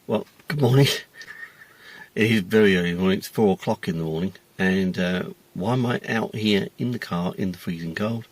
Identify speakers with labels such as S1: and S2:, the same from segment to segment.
S1: Well, good morning. It is very early morning. It's 4 o'clock in the morning, and why am I out here in the car in the freezing cold?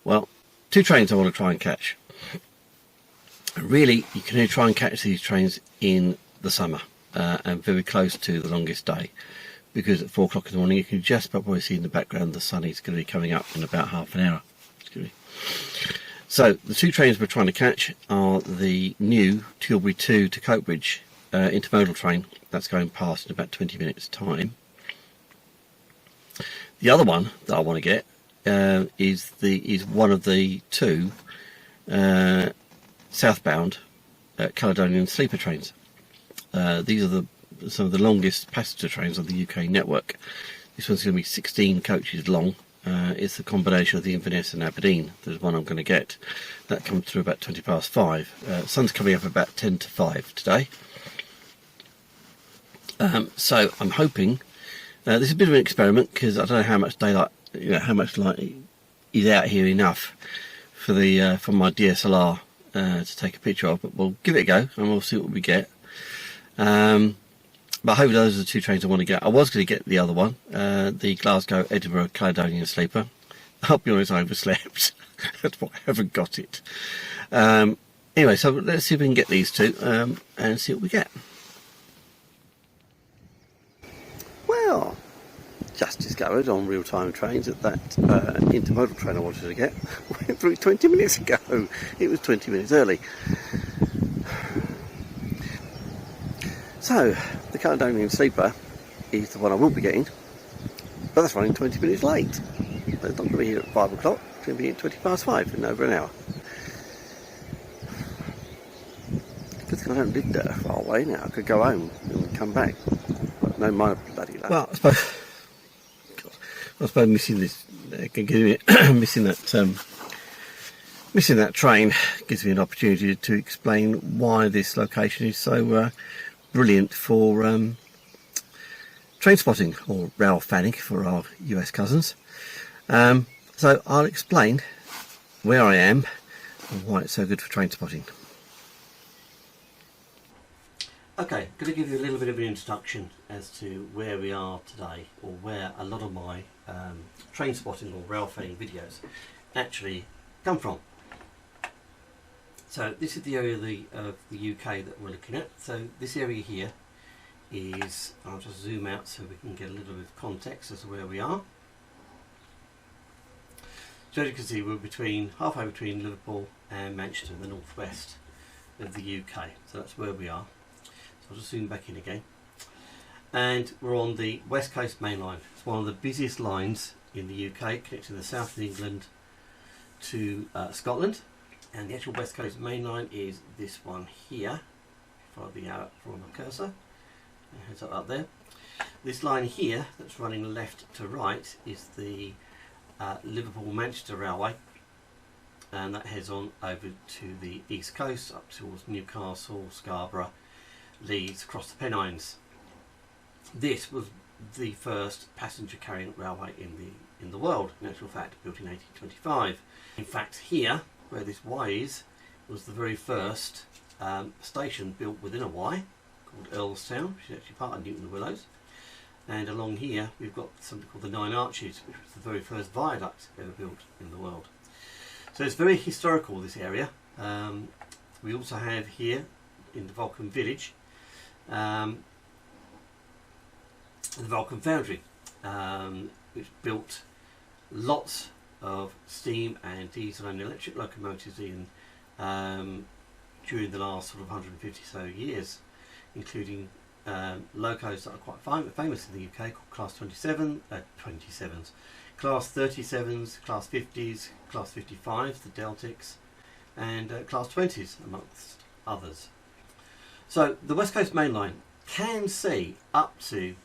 S1: Well, two trains I want to try and catch. Really, you can only try and catch these trains in the summer and very close to the longest day, because at 4 o'clock in the morning you can just about probably see in the background the sun is going to be coming up in about half an hour. So the two trains we're trying to catch are the new Tilbury 2 to Coatbridge intermodal train that's going past in about 20 minutes time. The other one that I want to get is one of the two southbound Caledonian Sleeper trains. These are some of the longest passenger trains on the UK network. This one's going to be 16 coaches long. It's a combination of the Inverness and Aberdeen. There's one I'm going to get. That comes through about 20 past 5. Sun's coming up about 10 to 5 today. So I'm hoping this is a bit of an experiment, because I don't know how much daylight, how much light is out here enough for the for my DSLR to take a picture of. But we'll give it a go and we'll see what we get. But I hope those are the two trains I want to get. I was going to get the other one, the Glasgow Edinburgh Caledonian Sleeper. I'll be honest, I overslept. That's why I haven't got it. Anyway, so let's see if we can get these two and see what we get. Well, just discovered on real-time trains that intermodal train I wanted to get went through 20 minutes ago. It was 20 minutes early. So, the Caledonian Sleeper is the one I will be getting, but that's running 20 minutes late. It's not going to be here at 5 o'clock, it's going to be at 20 past 5 in over an hour. Good thing I don't live that far away now. I could go home and come back. But no, my bloody luck. Well, I suppose missing this, missing that train gives me an opportunity to explain why this location is so brilliant for train spotting, or rail fanning for our US cousins. So I'll explain where I am and why it's so good for train spotting. Okay, going to give you a little bit of an introduction as to where we are today, or where a lot of my train spotting or rail fanning videos actually come from. So this is the area of the UK that we're looking at. So this area here is, I'll just zoom out so we can get a little bit of context as to where we are. So as you can see, we're halfway between Liverpool and Manchester in the northwest of the UK. So that's where we are. So I'll just zoom back in again. And we're on the West Coast Main Line. It's one of the busiest lines in the UK, connecting the south of England to Scotland. And the actual West Coast Main Line is this one here. Follow the arrow from my cursor and heads up there. This line here that's running left to right is the Liverpool-Manchester Railway, and that heads on over to the east coast up towards Newcastle, Scarborough, Leeds, across the Pennines. This was the first passenger carrying railway in the world, in actual fact built in 1825. In fact, here where this Y is, was the very first station built within a Y, called Earlstown, which is actually part of Newton the Willows. And along here we've got something called the Nine Arches, which was the very first viaduct ever built in the world. So it's very historical, this area. We also have here in the Vulcan Village the Vulcan Foundry, which built lots of steam and diesel and electric locomotives in during the last sort of 150 so years, including locos that are quite famous in the UK, called Class 27, Class 37s, Class 50s, Class 55s, the Deltics, and Class 20s, amongst others. So the West Coast Main Line can see up to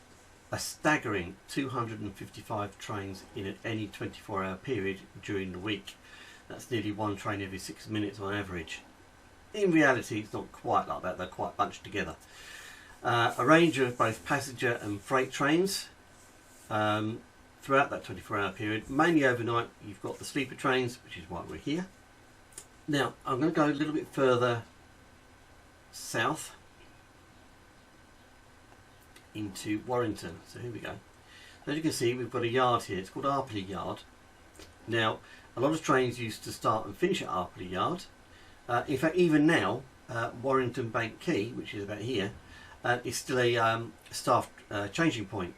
S1: a staggering 255 trains in any 24-hour period during the week. That's nearly one train every 6 minutes on average. In reality, it's not quite like that, they're quite bunched together. A range of both passenger and freight trains throughout that 24-hour period. Mainly overnight, you've got the sleeper trains, which is why we're here. Now, I'm going to go a little bit further south into Warrington. So here we go. As you can see, we've got a yard here. It's called Arpley Yard. Now, a lot of trains used to start and finish at Arpley Yard. In fact, even now, Warrington Bank Quay, which is about here, is still a staff changing point,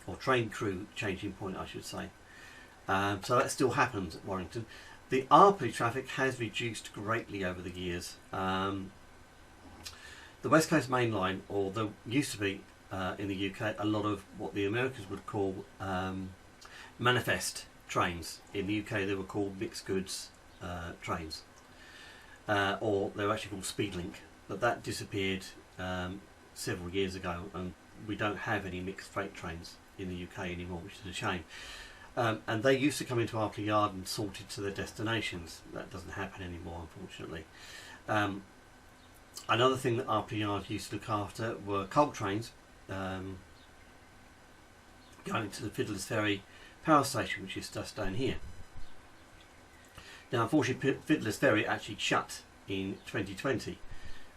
S1: or train crew changing point, I should say. So that still happens at Warrington. The Arpley traffic has reduced greatly over the years. The West Coast Main Line, or there used to be in the UK a lot of what the Americans would call manifest trains. In the UK they were called mixed goods trains, or they were actually called Speedlink, but that disappeared several years ago, and we don't have any mixed freight trains in the UK anymore, which is a shame. And they used to come into Arpley Yard and sorted to their destinations. That doesn't happen anymore, unfortunately. Another thing that Arpley Yard used to look after were coal trains going to the Fiddler's Ferry power station, which is just down here. Now, unfortunately, Fiddler's Ferry actually shut in 2020,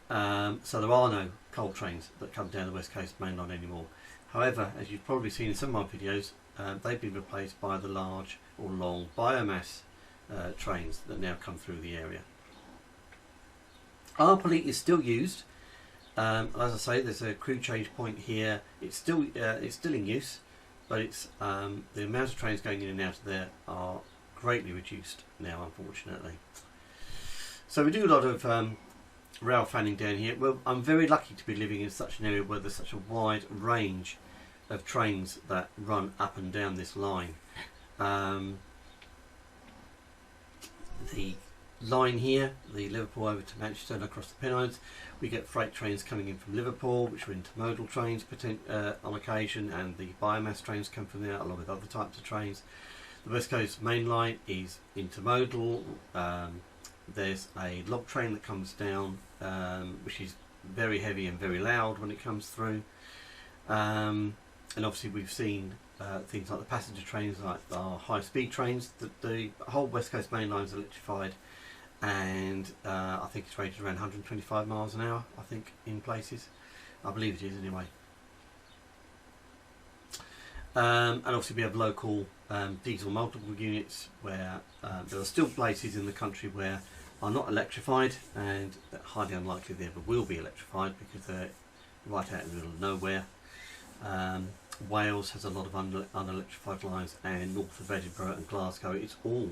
S1: so there are no coal trains that come down the West Coast Main Line anymore. However, as you've probably seen in some of my videos, they've been replaced by the large or long biomass trains that now come through the area. Arpley is still used. As I say, there's a crew change point here. It's still in use, but it's the amount of trains going in and out of there are greatly reduced now, unfortunately. So we do a lot of rail fanning down here. Well, I'm very lucky to be living in such an area where there's such a wide range of trains that run up and down this line. The line here, the Liverpool over to Manchester and across the Pennines, we get freight trains coming in from Liverpool, which are intermodal trains on occasion, and the biomass trains come from there along with other types of trains. The West Coast Main Line is intermodal. There's a log train that comes down, which is very heavy and very loud when it comes through. And obviously we've seen things like the passenger trains, like our high-speed trains. The whole West Coast Main Line is electrified, and I think it's rated around 125 miles an hour, I think, in places. I believe it is anyway. And obviously we have local diesel multiple units, where there are still places in the country where are not electrified, and highly unlikely they ever will be electrified because they're right out in the middle of nowhere. Wales has a lot of unelectrified lines, and north of Edinburgh and Glasgow it's all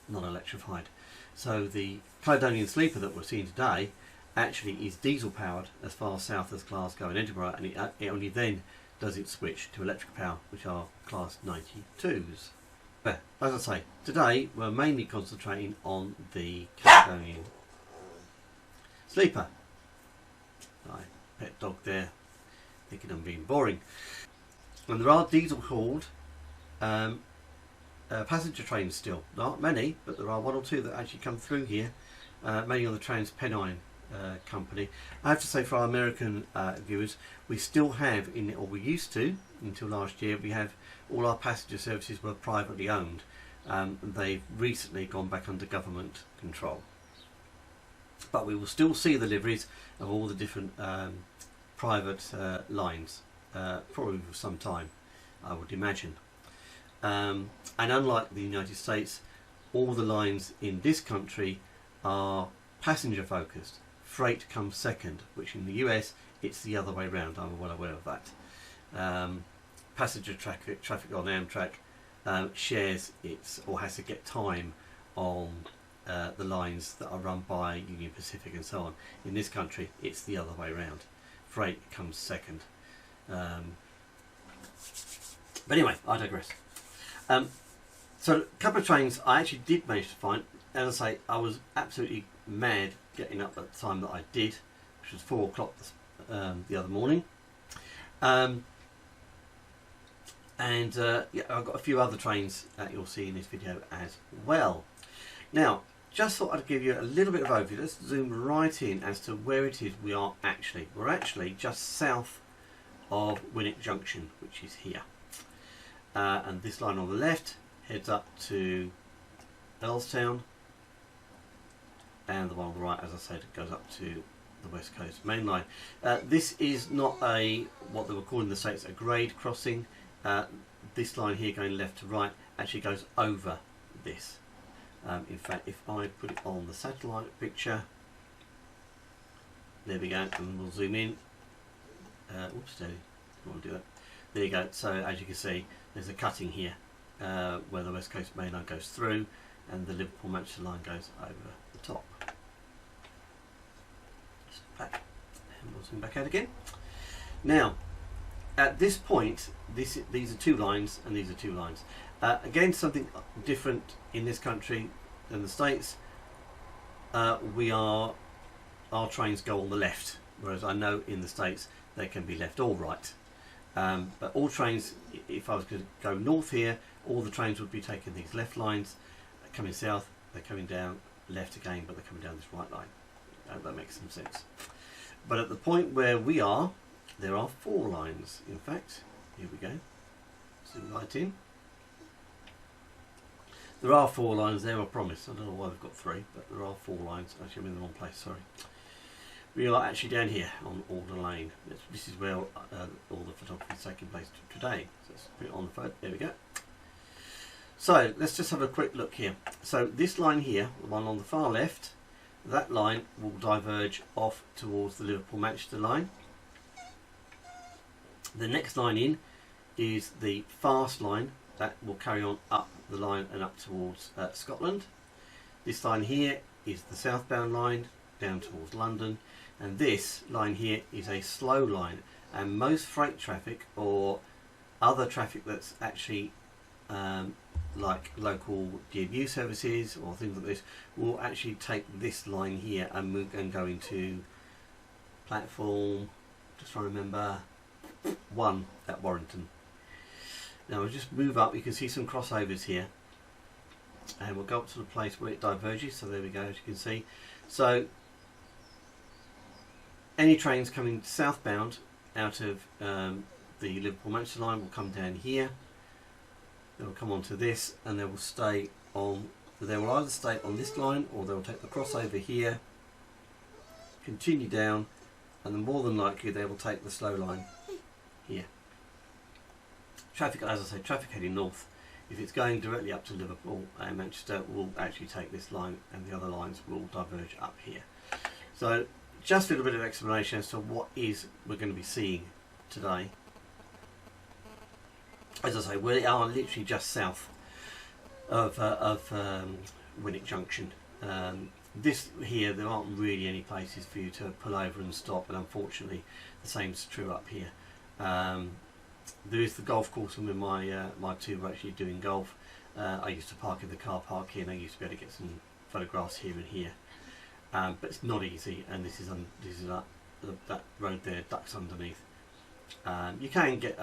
S1: non-electrified. So the Caledonian Sleeper that we're seeing today actually is diesel powered as far south as Glasgow and Edinburgh, and it only then does it switch to electric power, which are class 92s. But as I say, today we're mainly concentrating on the Caledonian Sleeper. My pet dog there thinking I'm being boring. And there are diesel hauled passenger trains still. Not many, but there are one or two that actually come through here, mainly on the Trainspotting company. I have to say, for our American viewers, we still have, or we used to until last year, we have all our passenger services were privately owned. They've recently gone back under government control, but we will still see the liveries of all the different private lines, probably for some time, I would imagine. And unlike the United States, all the lines in this country are passenger focused. Freight comes second, which in the US it's the other way round. I'm well aware of that. Passenger traffic on Amtrak shares its, or has to get time on the lines that are run by Union Pacific and so on. In this country it's the other way round. Freight comes second. But anyway, I digress. So a couple of trains I actually did manage to find. As I say, I was absolutely mad getting up at the time that I did, which was 4 o'clock the other morning. Yeah, I've got a few other trains that you'll see in this video as well. Now, just thought I'd give you a little bit of overview. Let's zoom right in as to where it is we are actually. We're actually just south of Winwick Junction, which is here. And this line on the left heads up to Earlstown, and the one on the right, as I said, goes up to the West Coast Main Line. This is not what they were calling in the States a grade crossing. This line here going left to right actually goes over this. In fact, if I put it on the satellite picture, there we go, and we'll zoom in. Oops, I want to do that. There you go. So as you can see, there's a cutting here where the West Coast Main Line goes through, and the Liverpool-Manchester line goes over the top. Just back, and we'll zoom back out again. Now, at this point, these are two lines, and these are two lines. Again, something different in this country than the States. Our trains go on the left, whereas I know in the States they can be left or right. But all trains, if I was going to go north here, all the trains would be taking these left lines. Coming south, they're coming down left again, but they're coming down this right line. That makes some sense. But at the point where we are, there are 4 lines. In fact, here we go. Zoom right in. There are 4 lines there, I promise. I don't know why they've got 3, but there are 4 lines. Actually, I'm in the wrong place, sorry. We are actually down here on Alder Lane. This is where all the photography is taking place today. So let's put it on the phone. There we go. So let's just have a quick look here. So this line here, the one on the far left, that line will diverge off towards the Liverpool-Manchester line. The next line in is the fast line that will carry on up the line and up towards Scotland. This line here is the southbound line down towards London, and this line here is a slow line, and most freight traffic or other traffic that's actually like local DMU services or things like this will actually take this line here and move and go into platform, just trying to remember, 1 at Warrington. Now we'll just move up. You can see some crossovers here, and we'll go up to the place where it diverges. So there we go, as you can see. So any trains coming southbound out of the Liverpool-Manchester line will come down here. They will come onto this, and they will stay on. They will either stay on this line, or they will take the crossover here, continue down, and then more than likely they will take the slow line here. Traffic, as I say, traffic heading north, if it's going directly up to Liverpool and Manchester, will actually take this line, and the other lines will diverge up here. So just a little bit of explanation as to what we're going to be seeing today. As I say, we are literally just south of Winwick Junction. This here, there aren't really any places for you to pull over and stop, and unfortunately the same is true up here. There is the golf course, and when my two were actually doing golf, I used to park in the car park here, and I used to be able to get some photographs here and here. But it's not easy, and this is that road there, ducks underneath. You can get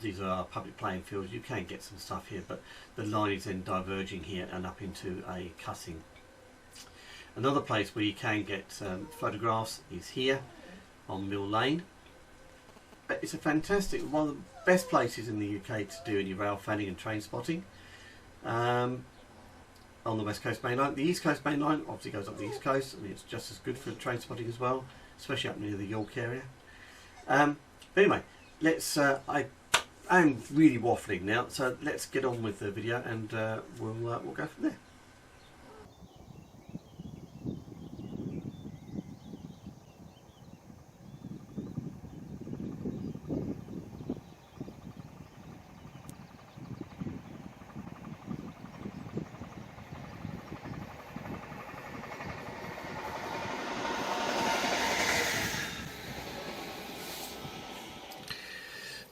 S1: these are public playing fields. You can get some stuff here, but the line is then diverging here and up into a cutting. Another place where you can get photographs is here on Mill Lane. It's a fantastic, one of the best places in the UK to do any rail fanning and train spotting. On the West Coast Main Line. The East Coast Main Line obviously goes up the East Coast, and it's just as good for train spotting as well, especially up near the York area. But anyway, let's. I'm really waffling now, so let's get on with the video, and we'll go from there.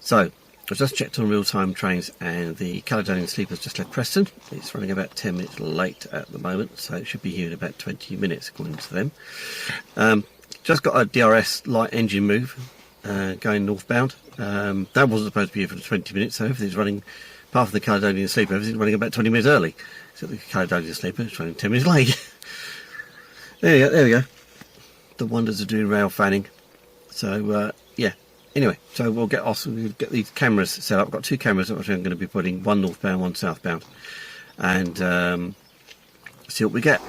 S1: So, I've just checked on real-time trains, and the Caledonian Sleeper has just left Preston. It's running about 10 minutes late at the moment, so it should be here in about 20 minutes according to them. Just got a DRS light engine move going northbound. That wasn't supposed to be here for 20 minutes, so everything's running, apart from the Caledonian Sleeper, everything's running about 20 minutes early. So the Caledonian Sleeper is running 10 minutes late. There we go. The wonders of doing rail fanning. So, yeah. Anyway, so we'll get these cameras set up. I've got 2 cameras which I'm going to be putting, one northbound, one southbound, and see what we get.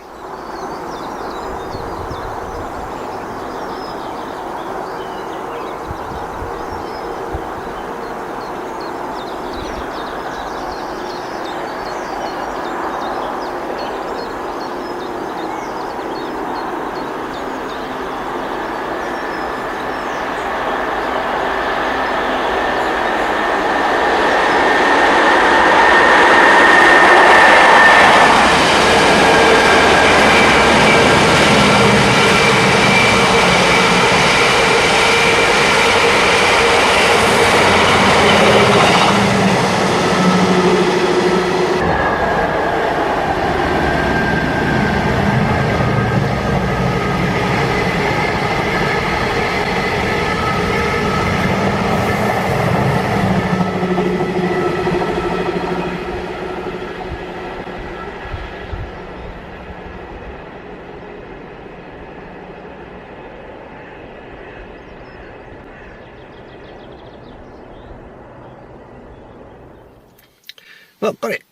S1: Well, got it.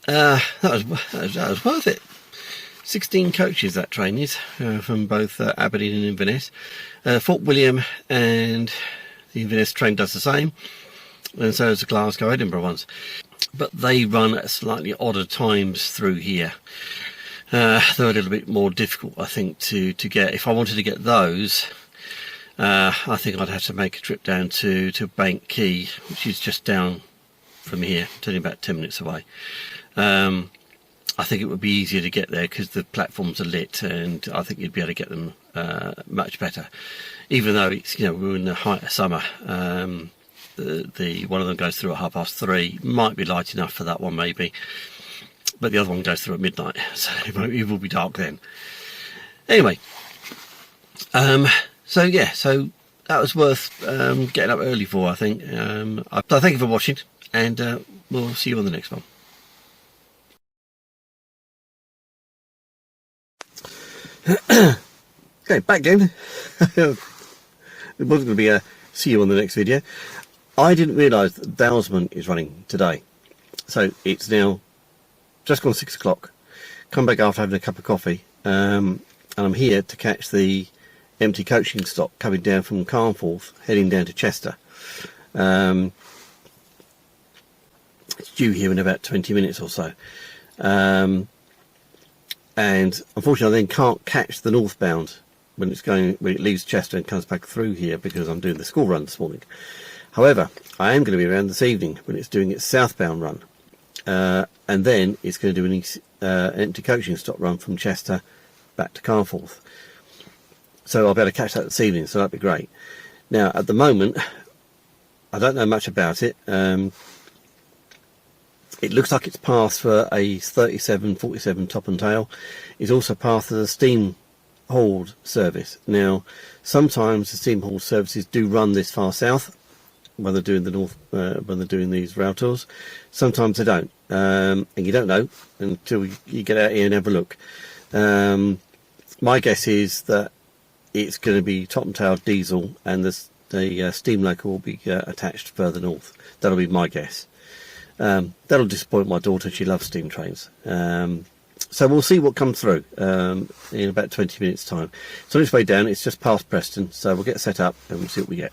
S1: That was worth it. 16 coaches that train is, from both Aberdeen and Inverness. Fort William and the Inverness train does the same, and so does the Glasgow Edinburgh ones. But they run at slightly odder times through here. They're a little bit more difficult, I think, to get. If I wanted to get those, I think I'd have to make a trip down to Bank Quay, which is just down from here, it's only about 10 minutes away. I think it would be easier to get there because the platforms are lit, and I think you'd be able to get them much better. Even though it's, we're in the height of summer, the one of them goes through at 3:30. Might be light enough for that one, maybe, but the other one goes through at midnight, so it will be dark then. Anyway, so that was worth getting up early for, I think. So thank you for watching, and we'll see you on the next one. Okay, back again. It wasn't going to be a see you on the next video. I didn't realise that Dalesman is running today. So it's now just gone 6 o'clock. Come back after having a cup of coffee. And I'm here to catch the empty coaching stock coming down from Carnforth, heading down to Chester. It's due here in about 20 minutes or so. And unfortunately I then can't catch the northbound when it leaves Chester and comes back through here, because I'm doing the school run this morning. However, I am going to be around this evening when it's doing its southbound run, and then it's going to do an empty coaching stock run from Chester back to Carnforth. So I'll be able to catch that this evening, so that'd be great. Now at the moment I don't know much about it. It looks like it's passed for a 37-47 top and tail. It's also passed as a steam hauled service. Now, sometimes the steam hauled services do run this far south when they're doing when they're doing these rail tours. Sometimes they don't, and you don't know until you get out here and have a look. My guess is that it's going to be top and tail diesel, and the steam loco will be attached further north. That'll be my guess. That'll disappoint my daughter. She loves steam trains. So we'll see what comes through in about 20 minutes time. So on its way down, it's just past Preston, so we'll get set up and we'll see what we get.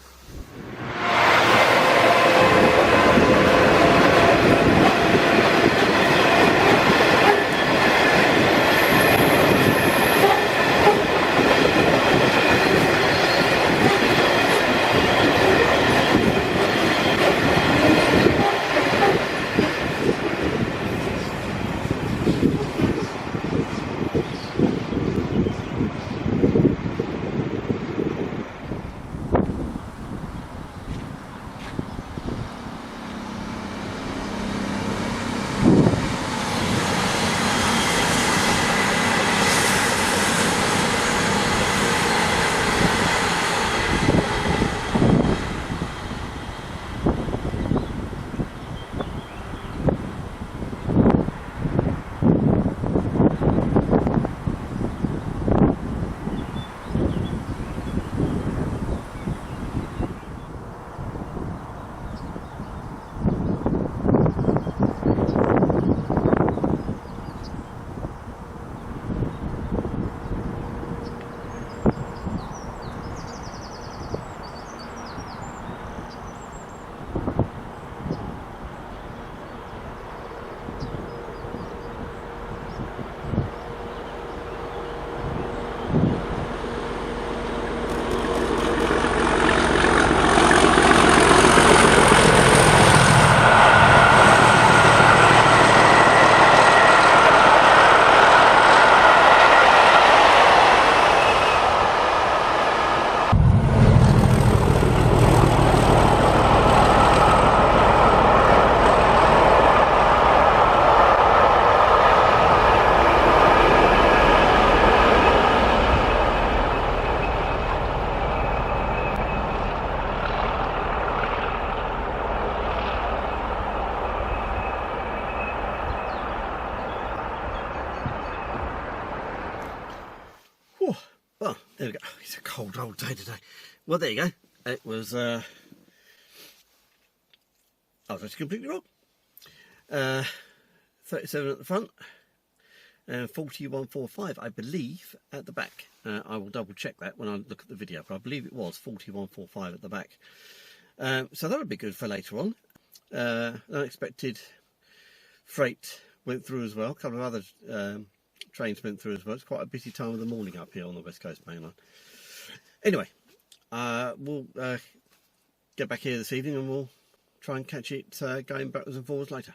S1: Well, there we go. It's a cold old day today. Well, there you go. It was I was actually completely wrong. 37 at the front, and 4145, I believe, at the back. I will double check that when I look at the video, but I believe it was 4145 at the back. So that would be good for later on. Unexpected freight went through as well. A couple of other trains went through as well. It's quite a busy time of the morning up here on the West Coast Main Line. Anyway, we'll get back here this evening and we'll try and catch it going backwards and forwards later.